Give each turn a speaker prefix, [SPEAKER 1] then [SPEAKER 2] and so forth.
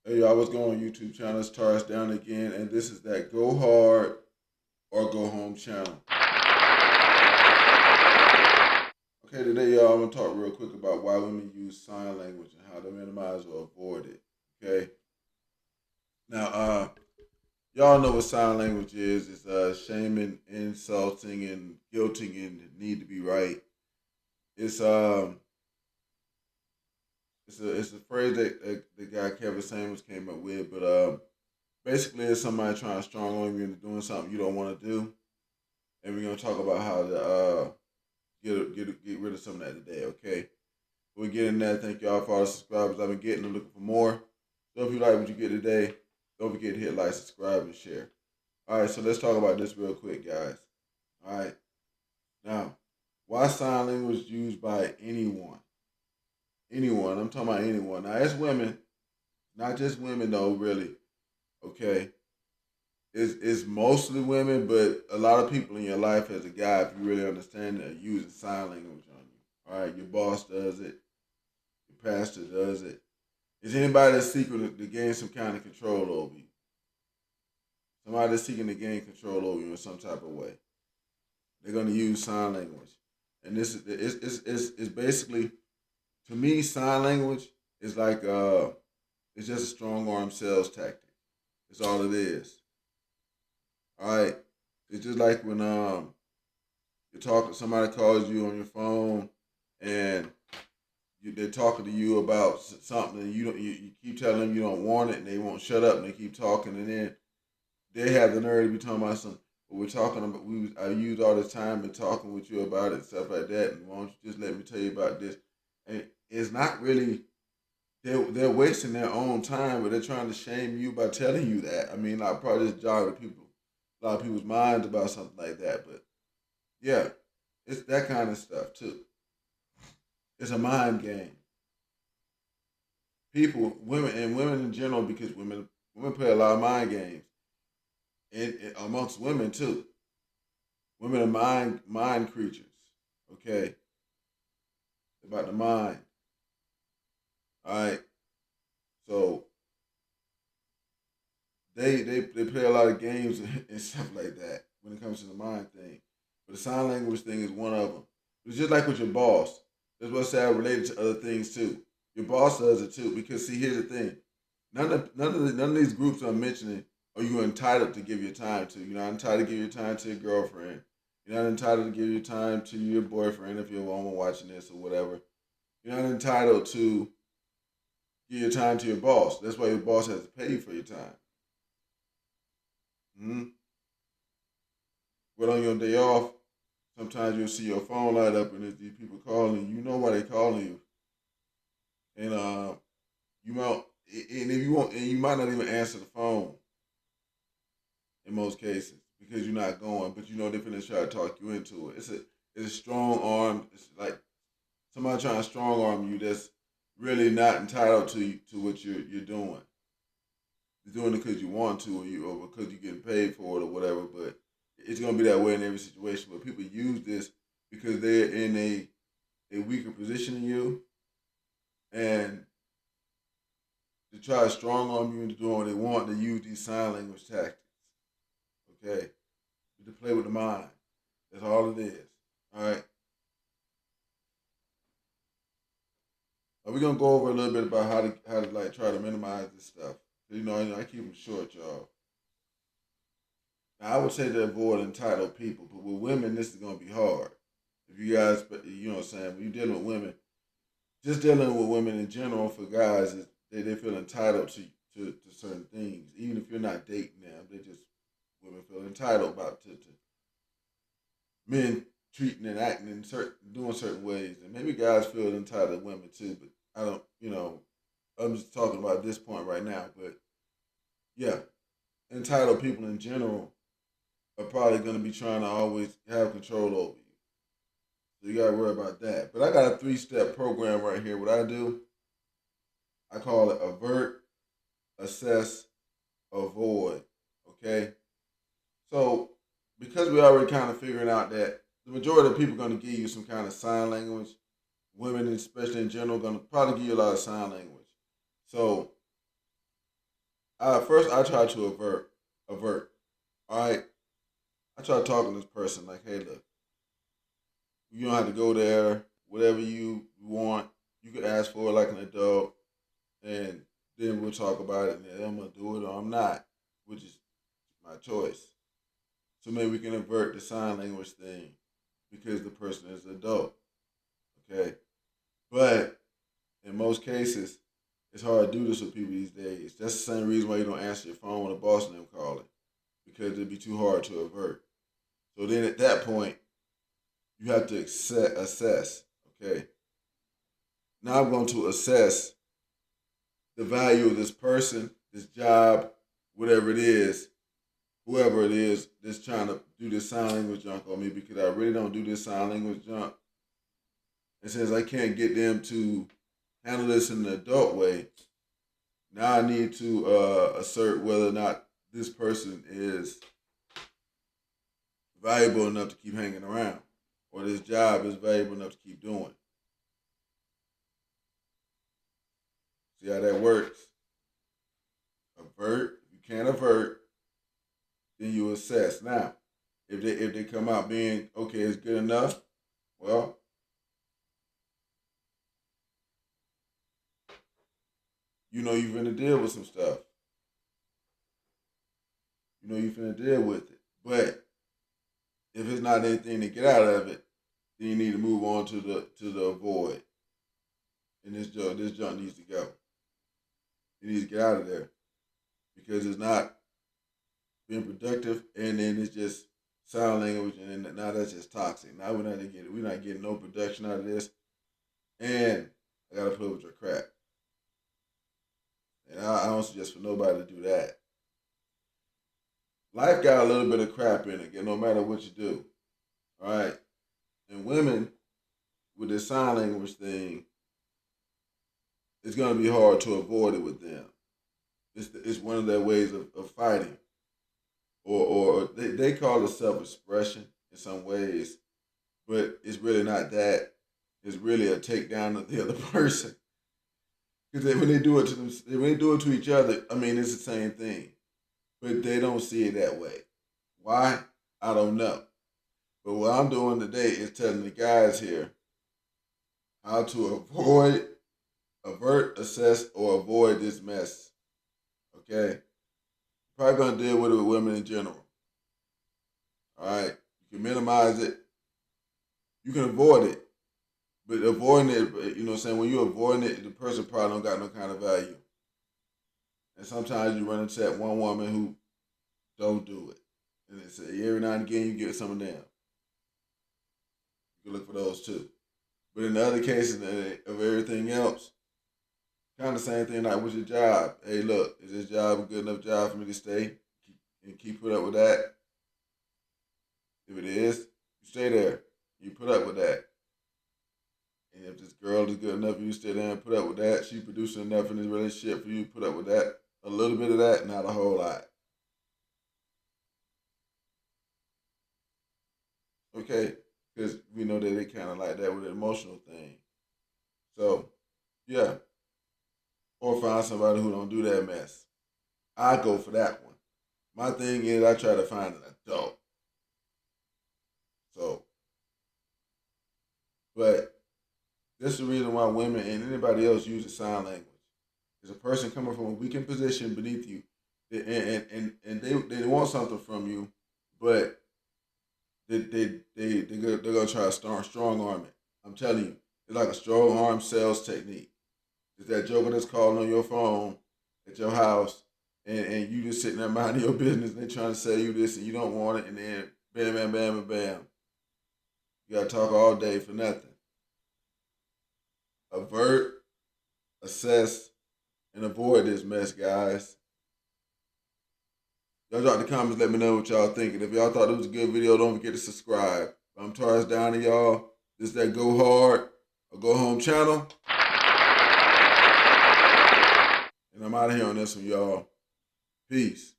[SPEAKER 1] Hey y'all, what's going on YouTube channel? It's Taurus down again, and this is that Go Hard or Go Home channel. Okay, today y'all, I'm gonna talk real quick about why women use sign language and how to minimize or avoid it. Okay, now y'all know what sign language is. It's shaming, insulting, and guilting, and need to be right. It's it's a phrase that the guy Kevin Samuels came up with, but basically it's somebody trying to strong arm you into doing something you don't want to do, and we're gonna talk about how to get rid of some of that today. Okay, we get in there. Thank y'all for all the subscribers I've been getting. I'm looking for more. So if you like what you get today, don't forget to hit like, subscribe, and share. All right, so let's talk about this real quick, guys. All right, now why sign language is used by anyone? Anyone. I'm talking about anyone. Now it's women, not just women though. Really, okay. It's mostly women, but a lot of people in your life as a guy, if you really understand it, are using sign language on you. All right, your boss does it, your pastor does it. Is anybody that's seeking to gain some kind of control over you? Somebody that's seeking to gain control over you in some type of way. They're going to use sign language, and this is it's basically, to me, sign language is like it's just a strong arm sales tactic. It's all it is. All right, it's just like when you're talking, somebody calls you on your phone, and they're talking to you about something, and you keep telling them you don't want it, and they won't shut up, and they keep talking, and then they have the nerve to be talking about something. But we're talking about, I use all this time and talking with you about it and stuff like that, and why don't you just let me tell you about this? And it's not really, they're wasting their own time, but they're trying to shame you by telling you that. I mean, like, probably just jog a lot of people's minds about something like that, but yeah, it's that kind of stuff too. It's a mind game. People, women, and women in general, because women play a lot of mind games, and amongst women too. Women are mind creatures. Okay, about the mind. All right, so they play a lot of games and stuff like that when it comes to the mind thing. But the sign language thing is one of them. It's just like with your boss. That's what I say, I related to other things too. Your boss does it too, because see, here's the thing: none of these groups I'm mentioning are you entitled to give your time to. You're not entitled to give your time to your girlfriend. You're not entitled to give your time to your boyfriend if you're a woman watching this or whatever. You're not entitled to give your time to your boss. That's why your boss has to pay you for your time. Mm-hmm. But on your day off, sometimes you'll see your phone light up and there's these people calling you. You know why they calling you, and you might, and if you want, and you might not even answer the phone in most cases because you're not going, but you know they're finna try to talk you into it. It's a strong arm. It's like somebody trying to strong arm you that's really not entitled to what you're doing. You're doing it because you want to, or because you're getting paid for it or whatever. But it's gonna be that way in every situation. But people use this because they're in a weaker position than you, and to try to strong arm you into doing what they want, they use these sign language tactics. Okay, to play with the mind. That's all it is. All right. We're gonna go over a little bit about how to like try to minimize this stuff. I keep them short, y'all. Now, I would say to avoid entitled people, but with women, this is gonna be hard. If you guys, you know what I'm saying, when you're dealing with women, just dealing with women in general for guys is they feel entitled to certain things, even if you're not dating them. They just women feel entitled about to men treating and acting in certain doing certain ways, and maybe guys feel entitled to women too. But I don't, I'm just talking about this point right now. But yeah, entitled people in general are probably going to be trying to always have control over you. So you got to worry about that. But I got a 3-step program right here. What I do, I call it avert, assess, avoid. Okay. So because we already kind of figuring out that the majority of people are going to give you some kind of sign language, women especially in general, going to probably give you a lot of sign language. So First I try to avert. All right, I try talking to this person like, hey, look, you don't have to go there. Whatever you want, you can ask for it like an adult, and then we'll talk about it. And I'm gonna do it or I'm not, which is my choice. So maybe we can avert the sign language thing because the person is an adult. Okay, but in most cases, it's hard to do this with people these days. That's the same reason why you don't answer your phone when a boss name calling, because it'd be too hard to avert. So then at that point, you have to assess. Okay, now I'm going to assess the value of this person, this job, whatever it is, whoever it is that's trying to do this sign language junk on me, because I really don't do this sign language junk. And since I can't get them to handle this in an adult way, now I need to assert whether or not this person is valuable enough to keep hanging around, or this job is valuable enough to keep doing. See how that works? Avert. If you can't avert, then you assess. Now, if they come out being okay, it's good enough. Well, you know you're gonna deal with some stuff. You know you're gonna deal with it. But if it's not anything to get out of it, then you need to move on to the avoid. And this junk needs to go. It needs to get out of there because it's not being productive, and then it's just sound language, and then now that's just toxic. Now we're not getting no production out of this, and I gotta put up with your crap. And I don't suggest for nobody to do that. Life got a little bit of crap in it, no matter what you do. All right, and women with this sign language thing, it's gonna be hard to avoid it with them. It's one of their ways of fighting, or they call it self-expression in some ways, but it's really not that. It's really a takedown of the other person. Because when they do it to them, when they do it to each other, I mean, it's the same thing, but they don't see it that way. Why? I don't know. But what I'm doing today is telling the guys here how to avert, assess, or avoid this mess. Okay? Probably gonna deal with it with women in general. All right? You can minimize it. You can avoid it. But avoiding it, you know what I'm saying? When you're avoiding it, the person probably don't got no kind of value. And sometimes you run into that one woman who don't do it. And they say every now and again you get some of them. You can look for those too. But in the other cases of everything else, kind of the same thing like with your job. Hey, look, is this job a good enough job for me to stay and keep put up with that? If it is, you stay there. You put up with that. And if this girl is good enough, you stay there and put up with that. She producing enough in this relationship for you to put up with that. A little bit of that, not a whole lot. Okay? Because we know that they kind of like that with an emotional thing. So, yeah. Or find somebody who don't do that mess. I go for that one. My thing is I try to find an adult. So, but this is the reason why women and anybody else uses sign language. Is a person coming from a weakened position beneath you, and they want something from you, but they're gonna try to strong arm it. I'm telling you, it's like a strong arm sales technique. It's that joker that's calling on your phone at your house, and you just sitting there minding your business, and they trying to sell you this, and you don't want it, and then bam, bam, bam, bam, bam. You gotta talk all day for nothing. Avert, assess, and avoid this mess, guys. Y'all drop the comments, let me know what y'all thinking. If y'all thought it was a good video, don't forget to subscribe. I'm Taurus down to y'all. This is that Go Hard or Go Home channel. And I'm out of here on this one, y'all. Peace.